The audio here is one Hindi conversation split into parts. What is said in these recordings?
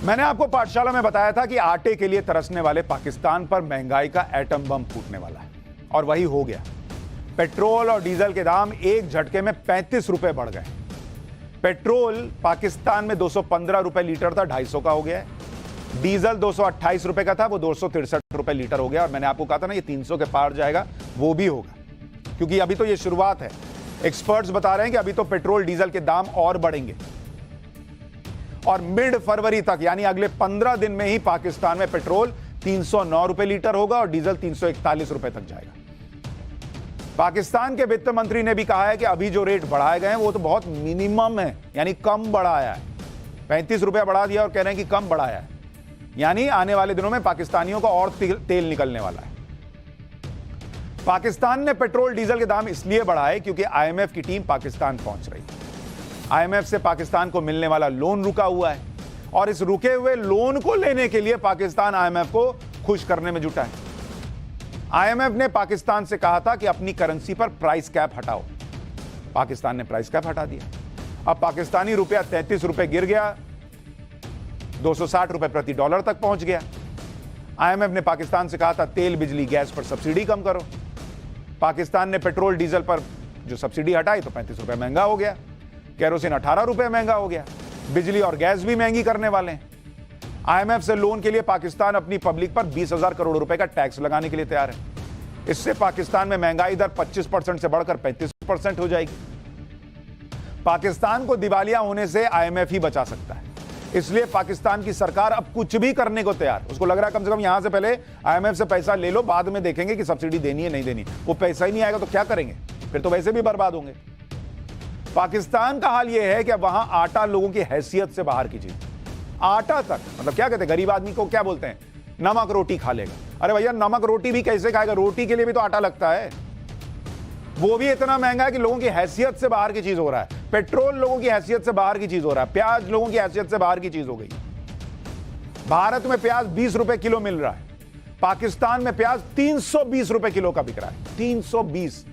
मैंने आपको पाठशाला में बताया था कि आटे के लिए तरसने वाले पाकिस्तान पर महंगाई का एटम बम फूटने वाला है, और वही हो गया। पेट्रोल और डीजल के दाम एक झटके में 35 रुपए बढ़ गए। पेट्रोल पाकिस्तान में 215 रुपए लीटर था, 250 का हो गया है। डीजल 228 रुपए का था, वो 263 रुपए लीटर हो गया। और मैंने आपको कहा था ना, ये 300 के पार जाएगा, वो भी होगा, क्योंकि अभी तो ये शुरुआत है। एक्सपर्ट्स बता रहे हैं कि अभी तो पेट्रोल डीजल के दाम और बढ़ेंगे, और मिड फरवरी तक यानी अगले 15 दिन में ही पाकिस्तान में पेट्रोल 309 रुपए लीटर होगा और डीजल 341 रुपए तक जाएगा। पाकिस्तान के वित्त मंत्री ने भी कहा है कि अभी जो रेट बढ़ाए गए हैं वो तो बहुत मिनिमम है, यानी कम बढ़ाया है। 35 रुपया बढ़ा दिया और कह रहे हैं कि कम बढ़ाया है, यानी आने वाले दिनों में पाकिस्तानियों का और तेल निकलने वाला है। पाकिस्तान ने पेट्रोल डीजल के दाम इसलिए बढ़ाए क्योंकि आईएमएफ की टीम पाकिस्तान पहुंच रही है। आईएमएफ से पाकिस्तान को मिलने वाला लोन रुका हुआ है, और इस रुके हुए लोन को लेने के लिए पाकिस्तान आईएमएफ को खुश करने में जुटा है। आईएमएफ ने पाकिस्तान से कहा था कि अपनी करेंसी पर प्राइस कैप हटाओ। पाकिस्तान ने प्राइस कैप हटा दिया। अब पाकिस्तानी रुपया 33 रुपए गिर गया, 260 रुपए प्रति डॉलर तक पहुंच गया। आईएमएफ ने पाकिस्तान से कहा था तेल, बिजली, गैस पर सब्सिडी कम करो। पाकिस्तान ने पेट्रोल डीजल पर जो सब्सिडी हटाई तो 35 रुपए महंगा हो गया। केरोसिन 18 रुपए महंगा हो गया। बिजली और गैस भी महंगी करने वाले हैं। आईएमएफ से लोन के लिए पाकिस्तान अपनी पब्लिक पर 20,000 करोड़ रुपए का टैक्स लगाने के लिए तैयार है। इससे पाकिस्तान में महंगाई दर 25% से बढ़कर 35% हो जाएगी। पाकिस्तान को दिवालिया होने से आईएमएफ ही बचा सकता है, इसलिए पाकिस्तान की सरकार अब कुछ भी करने को तैयार। उसको लग रहा है कम से कम यहां से पहले आईएमएफ से पैसा ले लो, बाद में देखेंगे कि सब्सिडी देनी है नहीं देनी। वो पैसा ही नहीं आएगा तो क्या करेंगे, फिर तो वैसे भी बर्बाद होंगे। पाकिस्तान का हाल यह है कि अब वहां आटा लोगों की हैसियत से बाहर की चीज। आटा तक, मतलब क्या कहते हैं, गरीब आदमी को क्या बोलते हैं, नमक रोटी खा लेगा। अरे भैया, नमक रोटी भी कैसे खाएगा, रोटी के लिए भी तो आटा लगता है। वो भी इतना महंगा है कि लोगों की हैसियत से बाहर की चीज हो रहा है। पेट्रोल लोगों की हैसियत से बाहर की चीज हो रहा है। प्याज लोगों की हैसियत से बाहर की चीज हो गई। भारत में प्याज 20 रुपए किलो मिल रहा है, पाकिस्तान में प्याज 320 रुपए किलो का बिक रहा है। 320।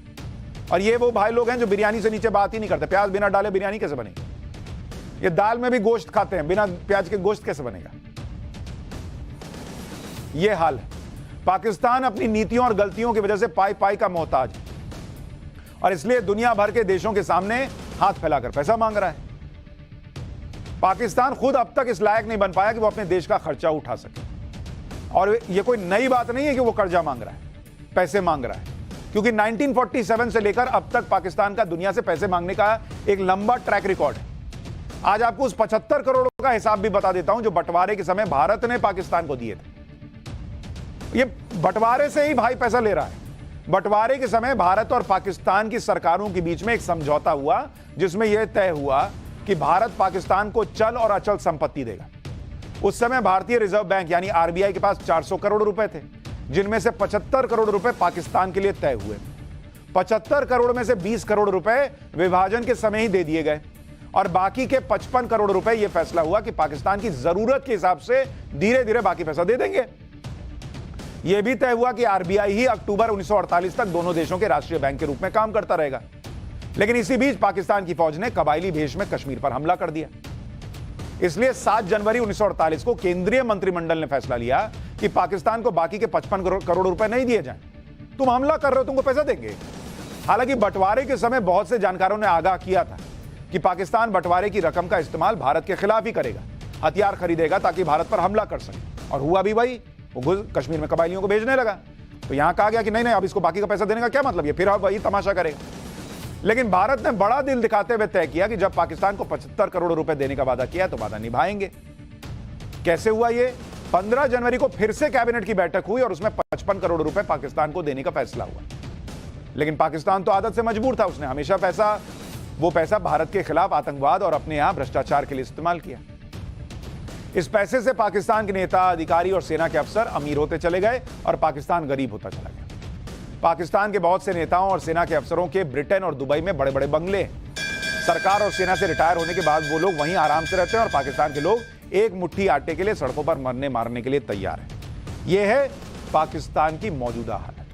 और ये वो भाई लोग हैं जो बिरयानी से नीचे बात ही नहीं करते। प्याज बिना डाले बिरयानी कैसे बनेगी? ये दाल में भी गोश्त खाते हैं, बिना प्याज के गोश्त कैसे बनेगा? ये हाल है। पाकिस्तान अपनी नीतियों और गलतियों की वजह से पाई पाई का मोहताज है, और इसलिए दुनिया भर के देशों के सामने हाथ फैलाकर पैसा मांग रहा है। पाकिस्तान खुद अब तक इस लायक नहीं बन पाया कि वो अपने देश का खर्चा उठा सके। और ये कोई नई बात नहीं है कि वो कर्जा मांग रहा है, पैसे मांग रहा है, क्योंकि 1947 से लेकर अब तक पाकिस्तान का दुनिया से पैसे मांगने का एक लंबा ट्रैक रिकॉर्ड है। आज आपको उस 75 करोड़ का हिसाब भी बता देता हूं जो बंटवारे के समय भारत ने पाकिस्तान को दिए थे। ये बंटवारे से ही भाई पैसा ले रहा है। बंटवारे के समय भारत और पाकिस्तान की सरकारों के बीच में एक समझौता हुआ, जिसमें यह तय हुआ कि भारत पाकिस्तान को चल और अचल संपत्ति देगा। उस समय भारतीय रिजर्व बैंक यानी आरबीआई के पास 400 करोड़ रुपए थे, जिनमें से 75 करोड़ रुपए पाकिस्तान के लिए तय हुए। 75 करोड़ में से 20 करोड़ रुपए विभाजन के समय ही दे दिए गए, और बाकी के 55 करोड़ रुपए यह फैसला हुआ कि पाकिस्तान की जरूरत के हिसाब से धीरे धीरे बाकी पैसा दे देंगे। यह भी तय हुआ कि आरबीआई ही अक्टूबर 1948 तक दोनों देशों के राष्ट्रीय बैंक के रूप में काम करता रहेगा। लेकिन इसी बीच पाकिस्तान की फौज ने कबायली भेष में कश्मीर पर हमला कर दिया। इसलिए 7 जनवरी 1948 को केंद्रीय मंत्रिमंडल ने फैसला लिया कि पाकिस्तान को बाकी के 55 करोड़ रुपए नहीं दिए जाएं। तुम हमला कर रहे हो, तुमको पैसा देंगे। हालांकि बंटवारे के समय बहुत से जानकारों ने आगाह किया था कि पाकिस्तान बंटवारे की रकम का इस्तेमाल भारत के खिलाफ ही करेगा, हथियार खरीदेगा ताकि भारत पर हमला कर सके। और हुआ भी वही, वो कश्मीर में कबायलियों को भेजने लगा। तो यहां कहा गया कि नहीं, अब इसको बाकी का पैसा देने का क्या मतलब, ये फिर अब वही तमाशा करेगा। लेकिन भारत ने बड़ा दिल दिखाते हुए तय किया कि जब पाकिस्तान को 75 करोड़ रुपए देने का वादा किया तो वादा निभाएंगे। कैसे हुआ ये? 15 जनवरी को फिर से कैबिनेट की बैठक हुई और उसमें 55 करोड़ रुपए पाकिस्तान को देने का फैसला हुआ। लेकिन पाकिस्तान तो आदत से मजबूर था, उसने हमेशा वो पैसा भारत के खिलाफ आतंकवाद और अपने यहां भ्रष्टाचार के लिए इस्तेमाल किया। इस पैसे से पाकिस्तान के नेता, अधिकारी और सेना के अफसर अमीर होते चले गए और पाकिस्तान गरीब होता चला गया। पाकिस्तान के बहुत से नेताओं और सेना के अफसरों के ब्रिटेन और दुबई में बड़े बड़े बंगले हैं। सरकार और सेना से रिटायर होने के बाद वो लोग वहीं आराम से रहते हैं, और पाकिस्तान के लोग एक मुट्ठी आटे के लिए सड़कों पर मरने मारने के लिए तैयार हैं। यह है पाकिस्तान की मौजूदा हालत।